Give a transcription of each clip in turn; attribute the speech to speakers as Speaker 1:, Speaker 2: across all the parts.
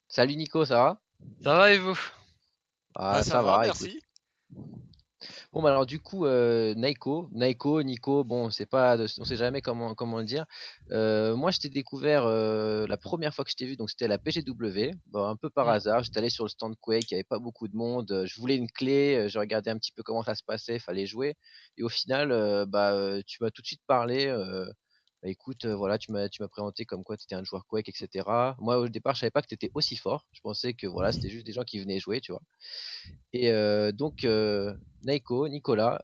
Speaker 1: Salut Nico, ça va?
Speaker 2: Ça va et vous?
Speaker 1: Ah,
Speaker 3: Ça
Speaker 1: ça
Speaker 3: va,
Speaker 1: va, écoute.
Speaker 3: merci.
Speaker 1: Bon, bah alors du coup, Naiko, Nico, bon, c'est pas, on sait jamais comment le dire. Moi, je t'ai découvert la première fois que je t'ai vu, donc c'était à la PGW, bon, un peu par
Speaker 2: Mmh.
Speaker 1: hasard. J'étais allé sur le stand Quake, il n'y avait pas beaucoup de monde. Je voulais une clé, j'ai regardé un petit peu comment ça se passait, fallait jouer. Et au final, tu m'as tout de suite parlé. Bah, écoute, voilà, tu m'as présenté comme quoi tu étais un joueur Quake, etc. Moi, au départ, je savais pas que tu étais aussi fort. Je pensais que voilà, c'était juste des gens qui venaient jouer, tu vois. Et donc, Nicolas,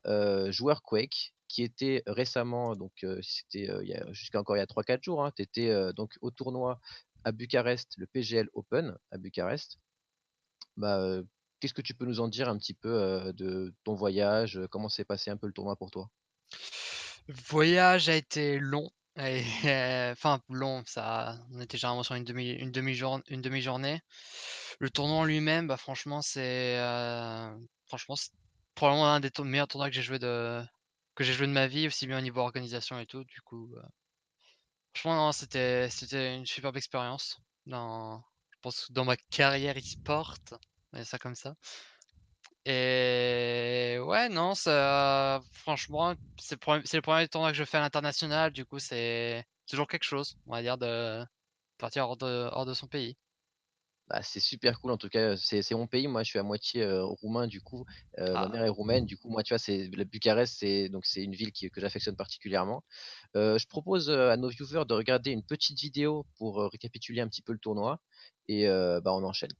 Speaker 1: joueur Quake, qui était récemment, donc c'était jusqu'à encore il y a 3 4 jours, hein, tu étais donc au tournoi à Bucarest, le PGL Open à Bucarest. Bah, qu'est-ce que tu peux nous en dire un petit peu de ton voyage? Comment s'est passé un peu le tournoi pour toi?
Speaker 2: Le voyage a été long et enfin long, ça on était généralement sur une demi-journée. Le tournoi en lui-même, bah, franchement c'est probablement un des meilleurs tournois que j'ai joué de ma vie, aussi bien au niveau organisation et tout, du coup, franchement non, c'était une superbe expérience je pense dans ma carrière e-sport, on va dire ça comme ça. Et ouais, non, ça franchement, c'est le 1er tournoi que je fais à l'international, du coup, c'est toujours quelque chose, on va dire, de partir hors de son pays.
Speaker 1: Bah, c'est super cool en tout cas, c'est mon pays. Moi, je suis à moitié, roumain du coup, ma
Speaker 2: Ah,
Speaker 1: mère est roumaine. Du coup, moi, tu vois, c'est la Bucarest, c'est une ville que j'affectionne particulièrement. Je propose, à nos viewers de regarder une petite vidéo pour, récapituler un petit peu le tournoi et bah, on enchaîne.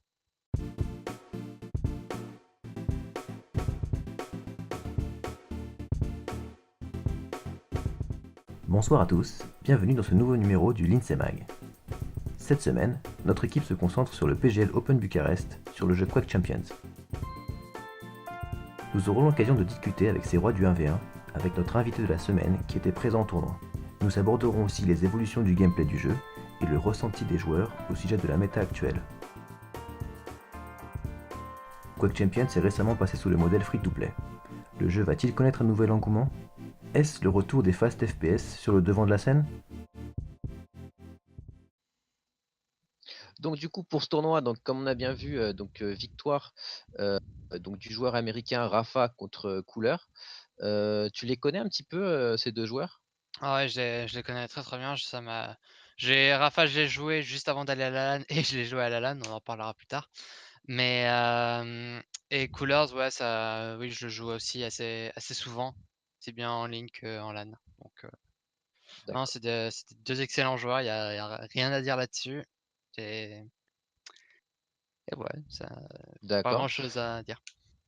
Speaker 4: Bonsoir à tous, bienvenue dans ce nouveau numéro du l'INSEE Mag. Cette semaine, notre équipe se concentre sur le PGL Open Bucarest, sur le jeu Quake Champions. Nous aurons l'occasion de discuter avec ces rois du 1v1, avec notre invité de la semaine qui était présent au tournoi. Nous aborderons aussi les évolutions du gameplay du jeu et le ressenti des joueurs au sujet de la méta actuelle. Quake Champions est récemment passé sous le modèle free-to-play. Le jeu va-t-il connaître un nouvel engouement? Est-ce le retour des fast FPS sur le devant de la scène?
Speaker 1: Donc du coup, pour ce tournoi, donc comme on a bien vu, victoire, heu, donc du joueur américain Rafa contre, Cooler. Tu les connais un petit peu, ces 2 joueurs?
Speaker 2: ah ouais, je les connais très, très bien, j'ai Rafa, je l'ai joué juste avant d'aller à la LAN et je l'ai joué à la LAN, on en parlera plus tard. Mais et Coolers, ouais, ça oui, je le joue aussi assez souvent, aussi bien en ligne qu'en LAN, donc non,
Speaker 1: D'accord,
Speaker 2: c'est 2 excellents joueurs, il y a rien à dire là-dessus et et ouais, ça pas
Speaker 1: d'accord.
Speaker 2: grand-chose à dire.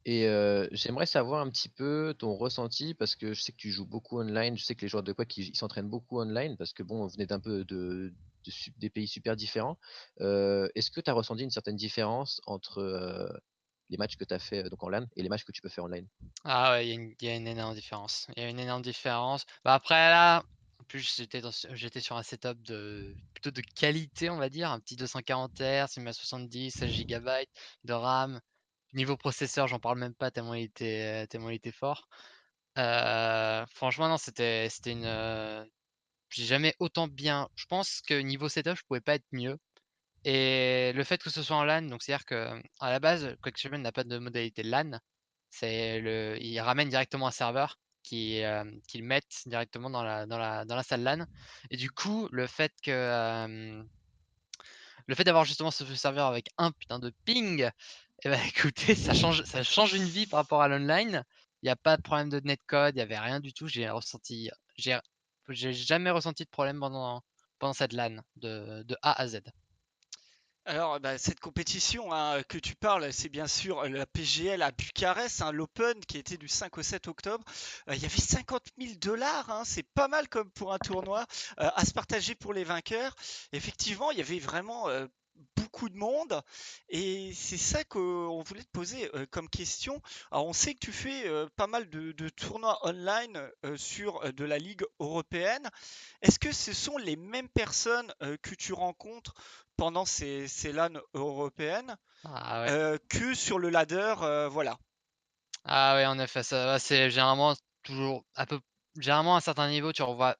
Speaker 1: Et j'aimerais savoir un petit peu ton ressenti parce que je sais que tu joues beaucoup online. Je sais que les joueurs de Quake, ils s'entraînent beaucoup online parce que bon, vous venez d'un peu des pays super différents. Est-ce que tu as ressenti une certaine différence entre, les matchs que tu as fait, donc en LAN et les matchs que tu peux faire online?
Speaker 2: Ah ouais, il y a une énorme différence. Il y a une énorme différence. Bah, après là, en plus j'étais sur un setup plutôt de qualité, on va dire, un petit 240 Hz, il met 70, 16 gigabytes de RAM. Niveau processeur, j'en parle même pas tellement il était fort. Franchement non, j'ai jamais autant bien je pense que niveau setup, je pouvais pas être mieux et le fait que ce soit en LAN, donc c'est-à-dire qu'à la base, Quake n'a pas de modalité LAN. Ils ramènent directement un serveur qu'ils mettent directement dans la salle LAN et du coup, le fait d'avoir justement ce serveur avec un putain de ping et bah, écoutez, ça change une vie par rapport à l'online. Il y a pas de problème de netcode, il y avait rien du tout. J'ai jamais ressenti de problème pendant cette LAN de A à Z.
Speaker 3: Alors, bah, cette compétition hein, que tu parles, c'est bien sûr la PGL à Bucarest, hein, l'Open qui était du 5 au 7 octobre. Il y avait 50 000 $, hein, c'est pas mal comme pour un tournoi à se partager pour les vainqueurs. Effectivement, il y avait vraiment beaucoup de monde et c'est ça qu'on voulait te poser comme question. Alors, on sait que tu fais pas mal de tournois online sur de la Ligue européenne. Est-ce que ce sont les mêmes personnes que tu rencontres pendant ces LAN européennes
Speaker 2: Ah ouais.
Speaker 3: que sur le ladder, voilà.
Speaker 2: Ah ouais, en effet, ça va, c'est généralement toujours généralement à un certain niveau, tu revois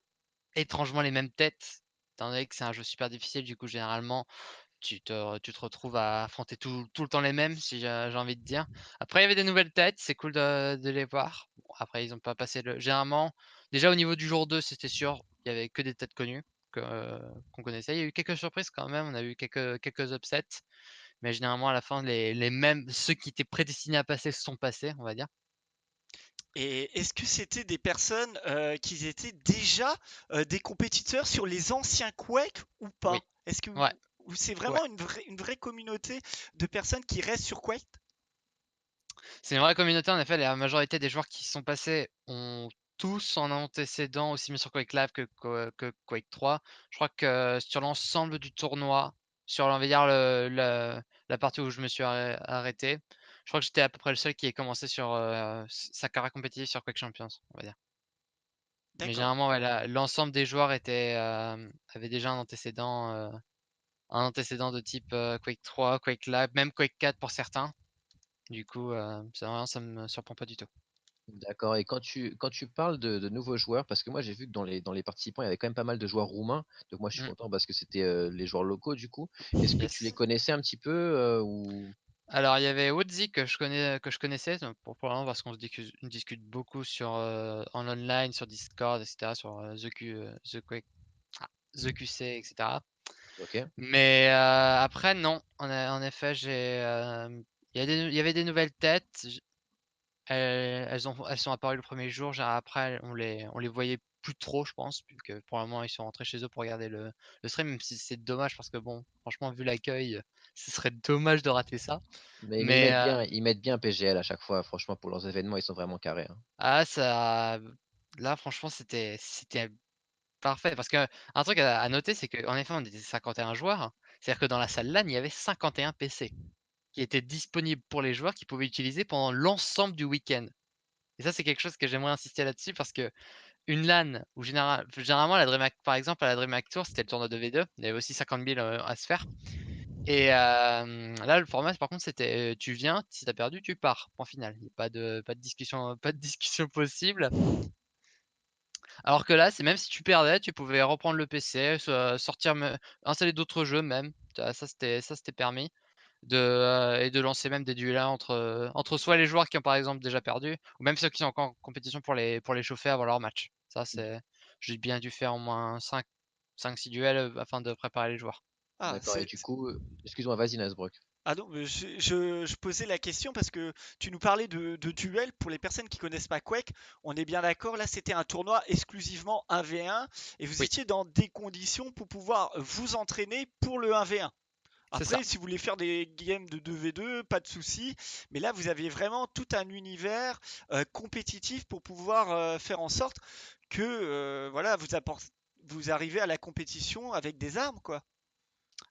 Speaker 2: étrangement les mêmes têtes, étant donné que c'est un jeu super difficile, du coup, généralement, tu te retrouves à affronter tout le temps les mêmes, si j'ai envie de dire. Après, il y avait des nouvelles têtes, c'est cool de les voir. Bon, après, ils ont pas passé le. Généralement, déjà au niveau du jour 2, c'était sûr, il y avait que des têtes connues qu'on connaissait. Il y a eu quelques surprises quand même, on a eu quelques upsets, mais généralement à la fin, les mêmes, ceux qui étaient prédestinés à passer sont passés, on va dire.
Speaker 3: Et est-ce que c'était des personnes qui étaient déjà des compétiteurs sur les anciens Quake ou
Speaker 2: Oui,
Speaker 3: pas? Est-ce que
Speaker 2: ouais,
Speaker 3: ou c'est
Speaker 2: ouais.
Speaker 3: vraiment une vraie communauté de personnes qui restent sur Quake?
Speaker 2: C'est une vraie communauté, en effet, la majorité des joueurs qui sont passés ont tous en antécédent, aussi bien sur Quake Live que Quake 3. Je crois que sur l'ensemble du tournoi, sur on va dire la partie où je me suis arrêté, je crois que j'étais à peu près le seul qui ait commencé sur sa carrière compétitive sur Quake Champions, on va dire. Mais
Speaker 3: D'accord.
Speaker 2: généralement, ouais, l'ensemble des joueurs avaient déjà un antécédent de type Quake 3, Quake Live, même Quake 4 pour certains. Du coup, ça me surprend pas du tout.
Speaker 1: D'accord, et quand tu parles de nouveaux joueurs, parce que moi j'ai vu que dans les participants, il y avait quand même pas mal de joueurs roumains, donc moi je suis
Speaker 2: Mmh,
Speaker 1: content parce que c'était, les joueurs locaux du coup. Est-ce que tu les
Speaker 2: yes.
Speaker 1: connaissais un petit peu, ou?
Speaker 2: Alors il y avait Wodzi que je connaissais, donc pour l'instant parce qu'on on discute beaucoup sur, en online, sur Discord et cetera, sur, The Quake The QC et cetera.
Speaker 1: OK.
Speaker 2: Mais, après non, en effet, il y avait des nouvelles têtes. Elles sont apparues le premier jour, genre après on les voyait plus trop, je pense, vu que pour le moment ils sont rentrés chez eux pour regarder le stream, même si c'est dommage parce que bon, franchement vu l'accueil, ce serait dommage de rater ça.
Speaker 1: Mais
Speaker 2: Mais,
Speaker 1: ils mettent bien PGL à chaque fois, franchement pour leurs événements, ils sont vraiment carrés, hein.
Speaker 2: ça là franchement c'était parfait parce qu'un truc à noter, c'est qu'en effet on était 51 joueurs, c'est-à-dire que dans la salle LAN, il y avait 51 PC qui étaient disponibles pour les joueurs qui pouvaient utiliser pendant l'ensemble du week-end. Et ça, c'est quelque chose que j'aimerais insister là-dessus parce que une LAN où généralement la DreamHack par exemple, à la DreamHack Tour, c'était le tournoi de V2, il y avait aussi 50 000 à se faire. Et là, le format, par contre, c'était tu viens, si t'as perdu, tu pars. Point final. Il y a pas de discussion, pas de discussion possible. Alors que là, c'est même si tu perdais, tu pouvais reprendre le PC, sortir, installer d'autres jeux même. Ça c'était permis et de lancer même des duels entre soit les joueurs qui ont par exemple déjà perdu, ou même ceux qui sont encore en compétition pour les chauffer avant leur match. Ça, j'ai bien dû faire au moins 5-6 duels afin de préparer les joueurs.
Speaker 3: Ah,
Speaker 1: D'accord, et
Speaker 3: c'est
Speaker 1: du coup, excuse-moi, vas-y Nasbrook.
Speaker 3: Ah non, mais je posais la question parce que tu nous parlais de duel. Pour les personnes qui connaissent pas Quake, on est bien d'accord, là c'était un tournoi exclusivement 1v1 et vous
Speaker 2: Oui,
Speaker 3: étiez dans des conditions pour pouvoir vous entraîner pour le 1v1.
Speaker 2: c'est ça.
Speaker 3: Après, si vous voulez faire des games de 2v2, pas de souci. Mais là, vous aviez vraiment tout un univers compétitif pour pouvoir faire en sorte que voilà, vous arrivez à la compétition avec des armes, quoi.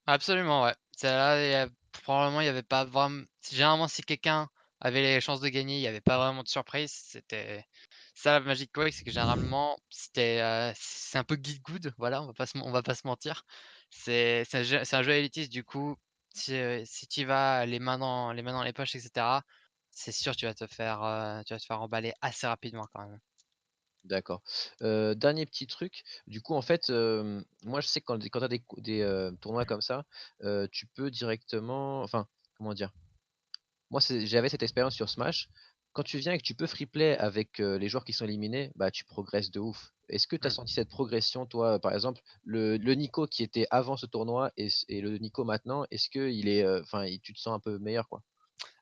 Speaker 2: Absolument, ouais. C'est là, probablement, il y avait pas vraiment. Généralement, si quelqu'un avait les chances de gagner, il y avait pas vraiment de surprise. C'était ça la magie de Quake, c'est que généralement, c'est un peu guide good, voilà, on va pas se mentir. C'est un jeu élitiste, du coup, si tu vas les mains dans les poches, etc., c'est sûr tu vas te faire emballer assez rapidement quand même.
Speaker 1: D'accord. Dernier petit truc, du coup, en fait, moi, je sais que quand tu as des, tournois comme ça, tu peux directement, enfin, comment dire? Moi, j'avais cette expérience sur Smash. Quand tu viens et que tu peux free play avec, les joueurs qui sont éliminés, bah, tu progresses de ouf. Est-ce que tu as
Speaker 2: Mmh.
Speaker 1: senti cette progression, toi, par exemple, le Nico qui était avant ce tournoi et le Nico maintenant, est-ce qu'il est, enfin, tu te sens un peu meilleur, quoi?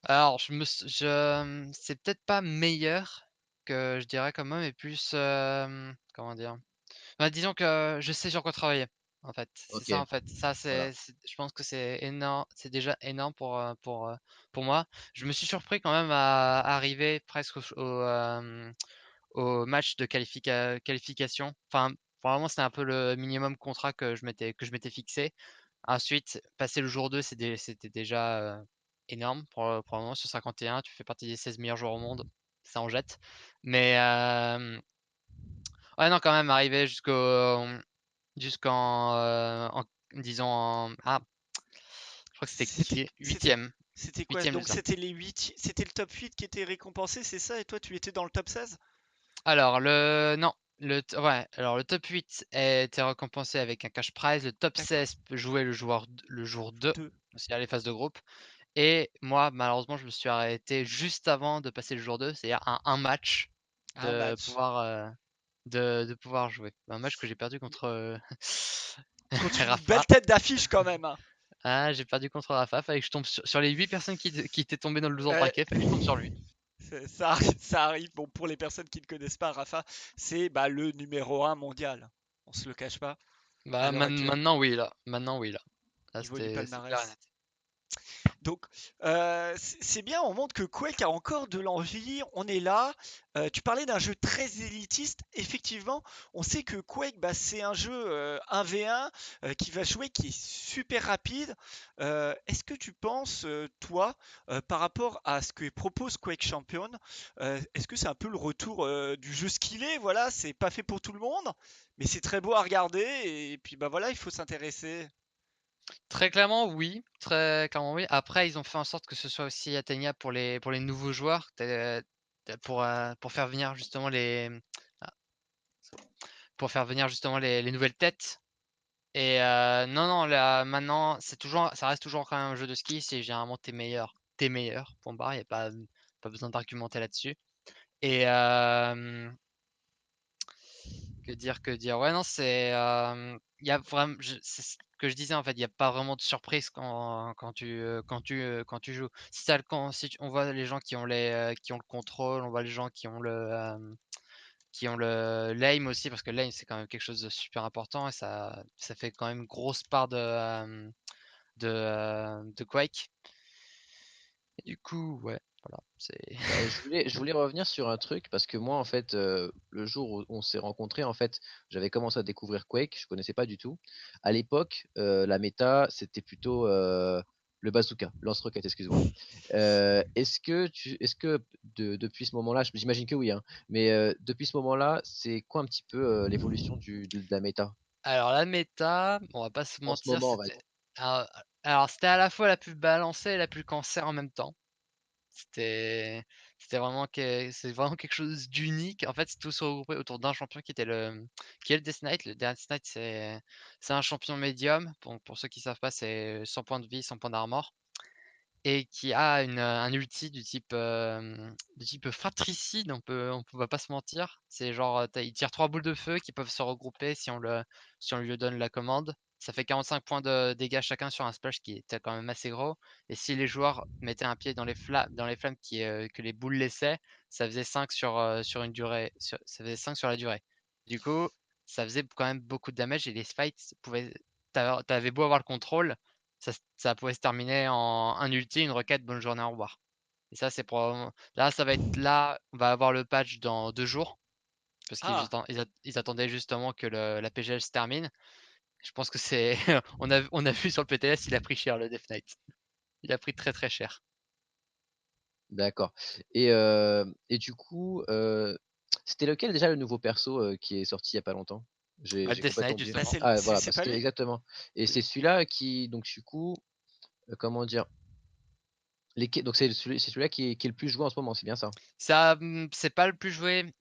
Speaker 2: Alors, c'est peut-être pas meilleur que je dirais quand même, mais plus, comment dire? Bah, disons que je sais sur quoi travailler, en fait. C'est ça,
Speaker 1: OK,
Speaker 2: en fait. Ça,
Speaker 1: voilà.
Speaker 2: je pense que c'est énorme, c'est déjà énorme pour moi. Je me suis surpris quand même à arriver presque au match de qualification. Enfin, vraiment, c'était un peu le minimum contrat que je m'étais fixé. Ensuite, passer le jour 2, c'était déjà, énorme pour le moment sur 51. Tu fais partie des 16 meilleurs joueurs au monde, ça en jette. Mais, ouais, non, quand même, arriver jusqu'en, disons je crois que
Speaker 3: C'était
Speaker 2: c'était
Speaker 3: c'était
Speaker 2: 8e.
Speaker 3: c'était quoi?
Speaker 2: 8e, il me
Speaker 3: Donc
Speaker 2: semble.
Speaker 3: c'était le top 8 qui était récompensé, c'est ça? Et toi, tu étais dans le top 16?
Speaker 2: Alors non, Ouais, alors le top 8 était récompensé avec un cash prize. Le top
Speaker 3: D'accord.
Speaker 2: 16 peut jouer le jour 2,
Speaker 3: Deux.
Speaker 2: c'est-à-dire les phases de groupe. Et moi, malheureusement, je me suis arrêté juste avant de passer le jour 2, c'est-à-dire un match
Speaker 3: Un
Speaker 2: de
Speaker 3: match.
Speaker 2: pouvoir, de pouvoir jouer. Un match que j'ai perdu contre
Speaker 3: Contre une belle
Speaker 2: Rafa.
Speaker 3: tête d'affiche quand même, hein.
Speaker 2: Ah, j'ai perdu contre Rafa. Fallait que je tombe sur les 8 personnes qui étaient tombées dans le loser
Speaker 3: Ouais,
Speaker 2: bracket, fallait que je tombe sur lui.
Speaker 3: ça arrive. Bon, pour les personnes qui ne connaissent pas Rafa, c'est le numéro 1 mondial. On se le cache pas à
Speaker 2: Bah,
Speaker 3: l'heure actuelle,
Speaker 2: maintenant, oui, là. Maintenant, oui, là. Là,
Speaker 3: niveau du
Speaker 2: c'est clair et
Speaker 3: palmarès.
Speaker 2: net.
Speaker 3: Donc, c'est bien, on montre que Quake a encore de l'envie, on est là. Tu parlais d'un jeu très élitiste, effectivement, on sait que Quake, c'est un jeu 1v1 qui va jouer, qui est super rapide. Est-ce que tu penses, toi, par rapport à ce que propose Quake Champion, est-ce que c'est un peu le retour du jeu skillé? Voilà, c'est pas fait pour tout le monde, mais c'est très beau à regarder, et puis voilà, il faut s'intéresser.
Speaker 2: Très clairement, oui. Très clairement, oui. Après, ils ont fait en sorte que ce soit aussi atteignable pour les nouveaux joueurs, pour faire venir justement ah, pour faire venir justement les nouvelles têtes. Et non, non, là, maintenant, ça reste toujours quand même un jeu de ski. C'est généralement t'es meilleur. Point barre. Il y a pas besoin d'argumenter là-dessus. Et que dire? Ouais, non, il y a vraiment, c'est ce que je disais en fait, il y a pas vraiment de surprise quand tu joues. Si tu quand si tu on voit les gens qui ont le contrôle, on voit les gens qui ont le l'aim aussi, parce que l'aim, c'est quand même quelque chose de super important et ça fait quand même une grosse part de Quake. Et du coup, ouais, voilà, c'est
Speaker 1: Bah, je voulais revenir sur un truc parce que moi, en fait, le jour où on s'est rencontrés, en fait, j'avais commencé à découvrir Quake, je connaissais pas du tout. À l'époque, la méta, c'était plutôt, le bazooka, lance-roquette, excuse-moi. Est-ce que depuis ce moment-là, j'imagine que oui, hein, mais depuis ce moment-là, c'est quoi un petit peu, l'évolution de la méta?
Speaker 2: alors la méta, on va pas se
Speaker 1: En ce
Speaker 2: mentir,
Speaker 1: moment, on va dire.
Speaker 2: alors alors c'était à la fois la plus balancée et la plus cancer en même temps. C'était c'est vraiment quelque chose d'unique. En fait, c'est tout se regroupé autour d'un champion qui est le Death Knight. Le Death Knight, c'est un champion médium. Pour ceux qui savent pas, c'est 100 points de vie, 100 points d'armor et qui a un ulti du type fratricide, on va pas se mentir. C'est genre, il tire 3 boules de feu qui peuvent se regrouper si on lui donne la commande. Ça fait 45 points de dégâts chacun sur un splash qui était quand même assez gros. Et si les joueurs mettaient un pied dans les flammes que les boules laissaient, ça faisait 5 sur une durée, ça faisait 5 sur la durée. Du coup, ça faisait quand même beaucoup de damage et les fights t'avais beau avoir le contrôle, ça pouvait se terminer en un ulti, une requête, bonne journée, au revoir. Et ça, c'est probablement là, on va avoir le patch dans 2 jours parce
Speaker 3: Ah,
Speaker 2: ils attendaient justement que la PGL se termine. Je pense que c'est on a vu sur le PTS, il a pris cher le Death Knight. Il a pris très, très cher.
Speaker 1: D'accord et du coup, c'était lequel déjà le nouveau perso, qui est sorti il y a pas longtemps?
Speaker 2: Bah, le
Speaker 1: J'ai
Speaker 2: Death
Speaker 1: complètement
Speaker 2: Knight
Speaker 1: oublié.
Speaker 2: justement.
Speaker 1: Ah voilà,
Speaker 3: c'est
Speaker 1: parce
Speaker 3: pas
Speaker 1: que
Speaker 3: lui?
Speaker 1: exactement et c'est celui-là qui donc du coup, comment dire? Donc c'est celui-là qui est le plus joué en ce moment, c'est bien ça?
Speaker 2: C'est pas le plus joué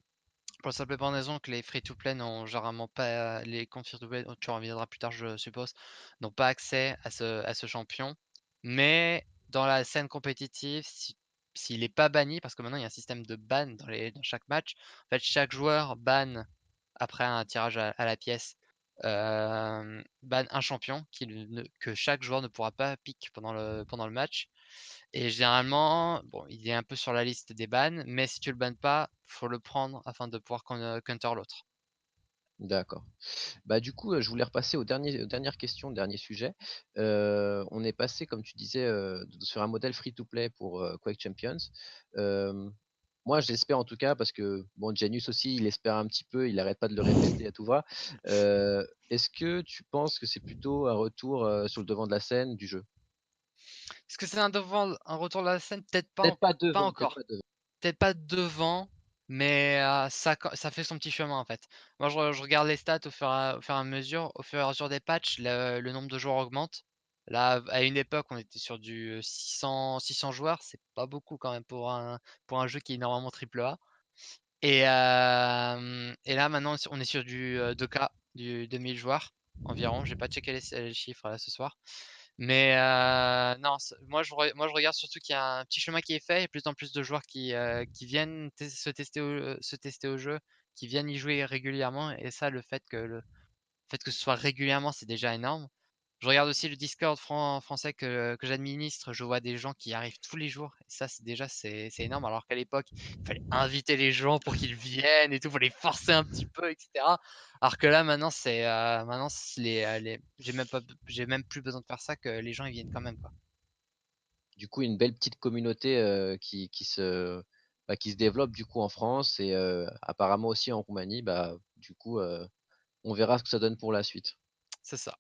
Speaker 2: pour la simple et bonne raison que les free to play n'ont généralement pas les comptes free to play, tu en reviendras plus tard je suppose, n'ont pas accès à ce champion. Mais dans la scène compétitive, s'il est pas banni, parce que maintenant il y a un système de ban dans chaque match. En fait, chaque joueur banne après un tirage à la pièce, banne un champion que chaque joueur ne pourra pas pick pendant le match. Et généralement, bon, il est un peu sur la liste des bans, mais si tu le bannes pas, faut le prendre afin de pouvoir counter l'autre.
Speaker 1: D'accord. Bah, du coup, je voulais repasser aux dernières questions, dernier sujet. On est passé, comme tu disais, sur un modèle free to play pour, Quake Champions. Hem, Moi, j'espère en tout cas parce que, bon, Genius aussi, il espère un petit peu, il arrête pas de le répéter à tout va. Est-ce que tu penses que c'est plutôt un retour, sur le devant de la scène du jeu?
Speaker 2: Est-ce que c'est un retour de la scène? Pas
Speaker 1: Peut-être
Speaker 2: encore.
Speaker 1: pas devant.
Speaker 2: Peut-être pas devant, mais ça fait son petit chemin en fait. Moi, je regarde les stats au fur et à mesure. Au fur et à mesure des patchs, le nombre de joueurs augmente. Là, à une époque, on était sur du 600 joueurs. C'est pas beaucoup quand même pour un jeu qui est normalement triple A. Et là maintenant on est sur du 2K, du 2000 joueurs environ. J'ai pas checké les chiffres là ce soir. Mais non, moi je regarde surtout qu'il y a un petit chemin qui est fait. Il y a plus en plus de joueurs qui viennent se tester au jeu, qui viennent y jouer régulièrement. Et ça, le fait que ce soit régulièrement, c'est déjà énorme. Je regarde aussi le Discord français que j'administre. Je vois des gens qui arrivent tous les jours. Et ça, c'est énorme. Alors qu'à l'époque, il fallait inviter les gens pour qu'ils viennent et tout, il fallait les forcer un petit peu, etc. Alors que là, maintenant, j'ai même plus besoin de faire ça, que les gens ils viennent quand même, quoi.
Speaker 1: Du coup, une belle petite communauté, qui se développe du coup en France et apparemment aussi en Roumanie. Bah, du coup, on verra ce que ça donne pour la suite.
Speaker 2: C'est ça.